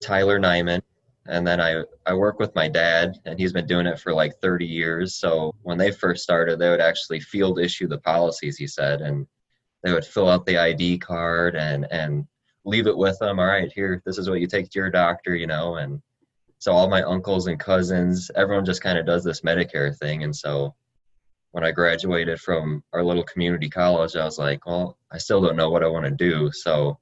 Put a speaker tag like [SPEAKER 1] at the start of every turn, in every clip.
[SPEAKER 1] Tyler Nyman. And then I work with my dad, and he's been doing it for like 30 years. So when they first started, they would actually field issue the policies, he said, and they would fill out the ID card and leave it with them. All right, here, this is what you take to your doctor, and so all my uncles and cousins, everyone just kind of does this Medicare thing. And so when I graduated from our little community college, I was like, well, I still don't know what I want to do. So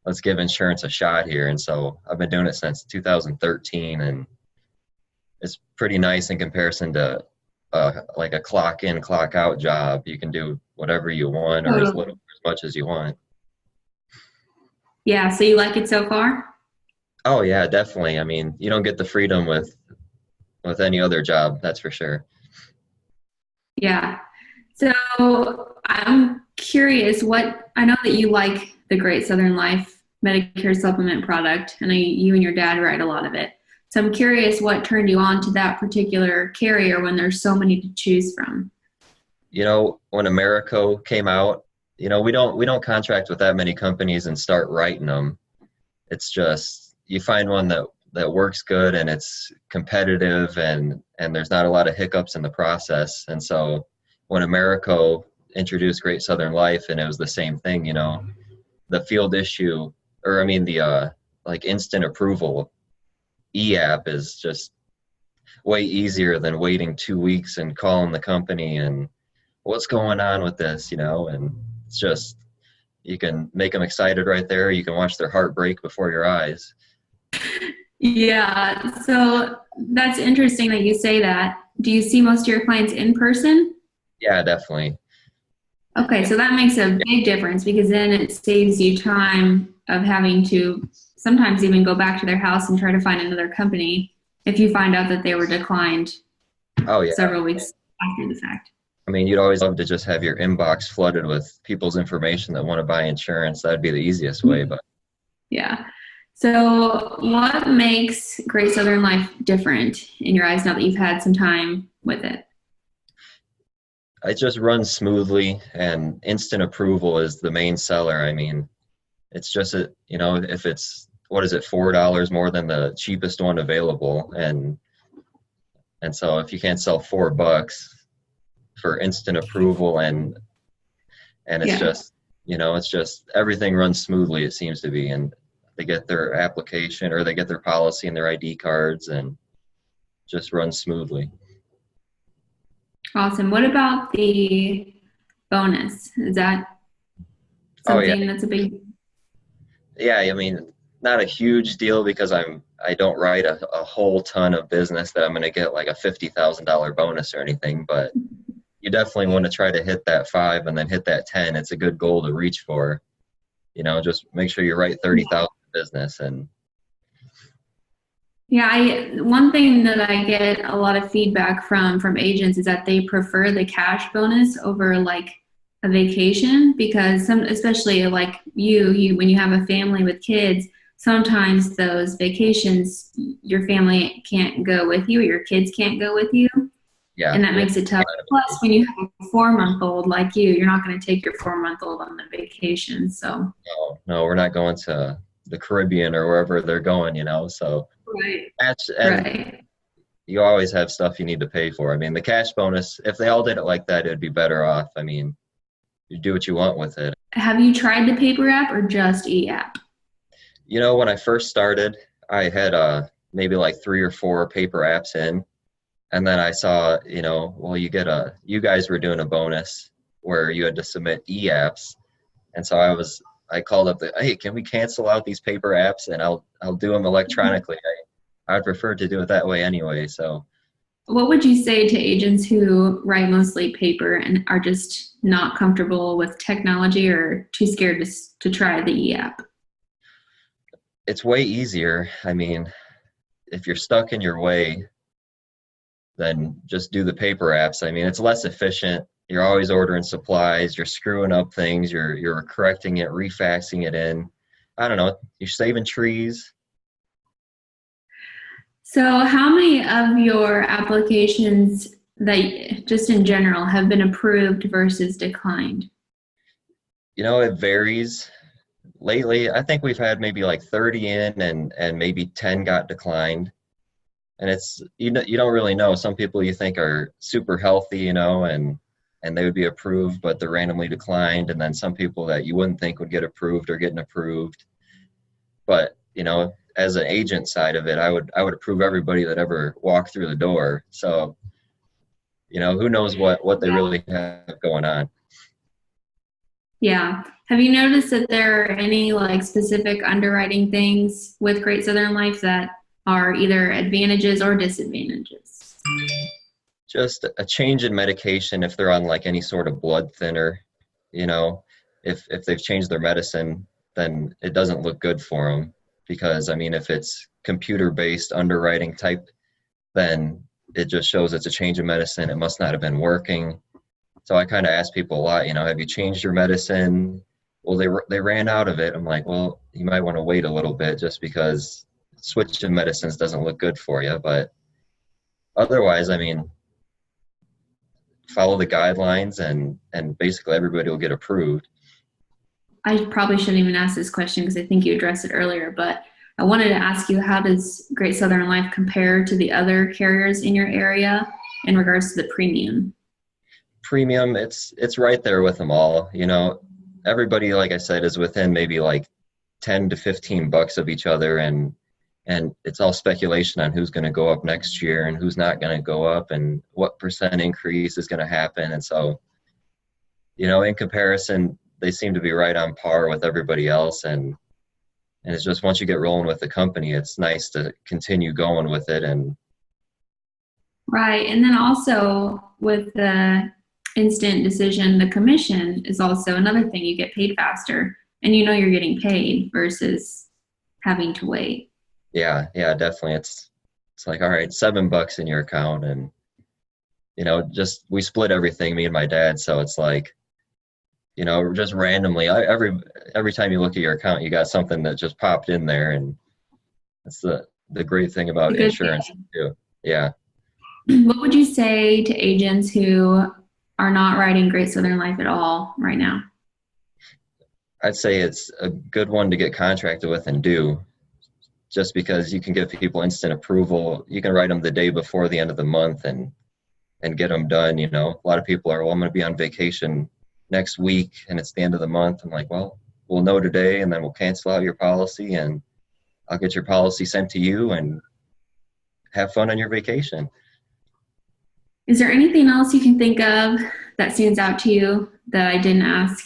[SPEAKER 1] let's give insurance a shot here. And so I've been doing it since 2013, and it's pretty nice in comparison to like a clock in, clock out job. You can do whatever you want or as little or as much as you want.
[SPEAKER 2] Yeah, so you like it so far?
[SPEAKER 1] Oh yeah, definitely. I mean, you don't get the freedom with any other job, that's for sure.
[SPEAKER 2] Yeah. So I'm curious I know that you like the Great Southern Life Medicare supplement product, and you and your dad write a lot of it. So I'm curious what turned you on to that particular carrier when there's so many to choose from.
[SPEAKER 1] When Americo came out, we don't contract with that many companies and start writing them. It's just you find one that works good and it's competitive and there's not a lot of hiccups in the process. And so when Americo introduced Great Southern Life, and it was the same thing, the field issue, or I mean the like instant approval e-app is just way easier than waiting 2 weeks and calling the company and what's going on with this, and it's just you can make them excited right there. You can watch their heart break before your eyes.
[SPEAKER 2] Yeah, so that's interesting that you say that. Do you see most of your clients in person?
[SPEAKER 1] Yeah, definitely.
[SPEAKER 2] Okay, so that makes a big difference because then it saves you time of having to sometimes even go back to their house and try to find another company if you find out that they were declined
[SPEAKER 1] Oh yeah.
[SPEAKER 2] several weeks after the fact.
[SPEAKER 1] I mean, you'd always love to just have your inbox flooded with people's information that want to buy insurance. That'd be the easiest way, but
[SPEAKER 2] Yeah. So what makes Great Southern Life different in your eyes now that you've had some time with it?
[SPEAKER 1] it just runs smoothly, and instant approval is the main seller. I mean, it's just if it's, what is it, $4 more than the cheapest one available, and so if you can't sell $4 for instant approval, and it's
[SPEAKER 2] Yeah.
[SPEAKER 1] just it's just everything runs smoothly, it seems to be, and they get their application or they get their policy and their ID cards and just runs smoothly.
[SPEAKER 2] Awesome. What about the bonus? Is that
[SPEAKER 1] Oh yeah.
[SPEAKER 2] something that's a big?
[SPEAKER 1] Yeah, I mean, not a huge deal because I don't write a whole ton of business that I'm going to get like a $50,000 bonus or anything, but you definitely want to try to hit that 5 and then hit that 10. It's a good goal to reach for. Just make sure you write 30,000 business. And
[SPEAKER 2] Yeah, one thing that I get a lot of feedback from agents is that they prefer the cash bonus over like a vacation because especially like you when you have a family with kids, sometimes those vacations your family can't go with you or your kids can't go with you,
[SPEAKER 1] yeah,
[SPEAKER 2] and that makes it tough. Plus, when you have a 4-month-old like you're not going to take your 4-month-old on the vacation. So
[SPEAKER 1] no, we're not going to the Caribbean or wherever they're going, so
[SPEAKER 2] right,
[SPEAKER 1] and
[SPEAKER 2] right.
[SPEAKER 1] you always have stuff you need to pay for. I mean, the cash bonus, if they all did it like that, it'd be better off. I mean, you do what you want with it.
[SPEAKER 2] Have you tried the paper app or just e-app?
[SPEAKER 1] When I first started, I had maybe like 3 or 4 paper apps in, and then I saw, well, you guys were doing a bonus where you had to submit e-apps, and so I called up hey, can we cancel out these paper apps and I'll do them electronically. I'd prefer to do it that way anyway. So
[SPEAKER 2] What would you say to agents who write mostly paper and are just not comfortable with technology or too scared to try the e-app?
[SPEAKER 1] it's way easier. I mean, if you're stuck in your way, then just do the paper apps. I mean, it's less efficient. You're always ordering supplies. You're screwing up things. You're correcting it, refaxing it in. I don't know. You're saving trees.
[SPEAKER 2] So how many of your applications that just in general have been approved versus declined?
[SPEAKER 1] It varies. lately, I think we've had maybe like 30 in, and maybe 10 got declined. And it's, you don't really know. Some people you think are super healthy, and they would be approved, but they're randomly declined. And then some people that you wouldn't think would get approved are getting approved. But, as an agent side of it, I would approve everybody that ever walked through the door. So, who knows what they really have going on.
[SPEAKER 2] Yeah. Have you noticed that there are any like specific underwriting things with Great Southern Life that are either advantages or disadvantages?
[SPEAKER 1] Just a change in medication if they're on like any sort of blood thinner, you know, if they've changed their medicine, then it doesn't look good for them. Because I mean, if it's computer based underwriting type, then it just shows it's a change in medicine. It must not have been working. So I kind of ask people a lot, have you changed your medicine? Well, they ran out of it. I'm like, well, you might want to wait a little bit, just because switching medicines doesn't look good for you. But otherwise, I mean, follow the guidelines, and basically everybody will get approved.
[SPEAKER 2] I probably shouldn't even ask this question because I think you addressed it earlier, but I wanted to ask you, how does Great Southern Life compare to the other carriers in your area in regards to the premium?
[SPEAKER 1] Premium, it's right there with them all. Everybody, like I said, is within maybe like 10 to 15 bucks of each other, and it's all speculation on who's going to go up next year and who's not going to go up and what percent increase is going to happen. And so, in comparison, they seem to be right on par with everybody else. And it's just, once you get rolling with the company, it's nice to continue going with it. And
[SPEAKER 2] Right. And then also with the instant decision, the commission is also another thing. You get paid faster and you're getting paid versus having to wait.
[SPEAKER 1] yeah, definitely. It's like, all right, $7 in your account. And, just, we split everything, me and my dad. So it's like, just randomly, every time you look at your account, you got something that just popped in there. And that's the great thing about insurance too. Yeah.
[SPEAKER 2] What would you say to agents who are not writing Great Southern Life at all right now?
[SPEAKER 1] I'd say it's a good one to get contracted with and do, just because you can give people instant approval. You can write them the day before the end of the month and get them done. A lot of people are, well, I'm going to be on vacation next week and it's the end of the month. I'm like, well, we'll know today, and then we'll cancel out your policy and I'll get your policy sent to you, and have fun on your vacation.
[SPEAKER 2] Is there anything else you can think of that stands out to you that I didn't ask?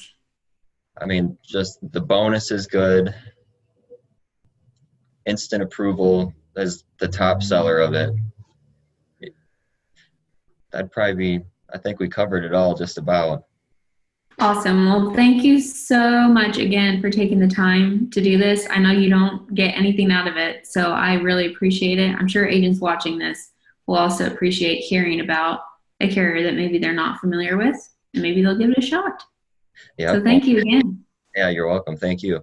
[SPEAKER 1] I mean, just the bonus is good. Instant approval is the top seller of it. That'd probably be, I think we covered it all just about.
[SPEAKER 2] Awesome. Well, thank you so much again for taking the time to do this. I know you don't get anything out of it, so I really appreciate it. I'm sure agents watching this will also appreciate hearing about a carrier that maybe they're not familiar with, and maybe they'll give it a shot.
[SPEAKER 1] Yeah.
[SPEAKER 2] So thank you again.
[SPEAKER 1] Yeah, you're welcome. Thank you.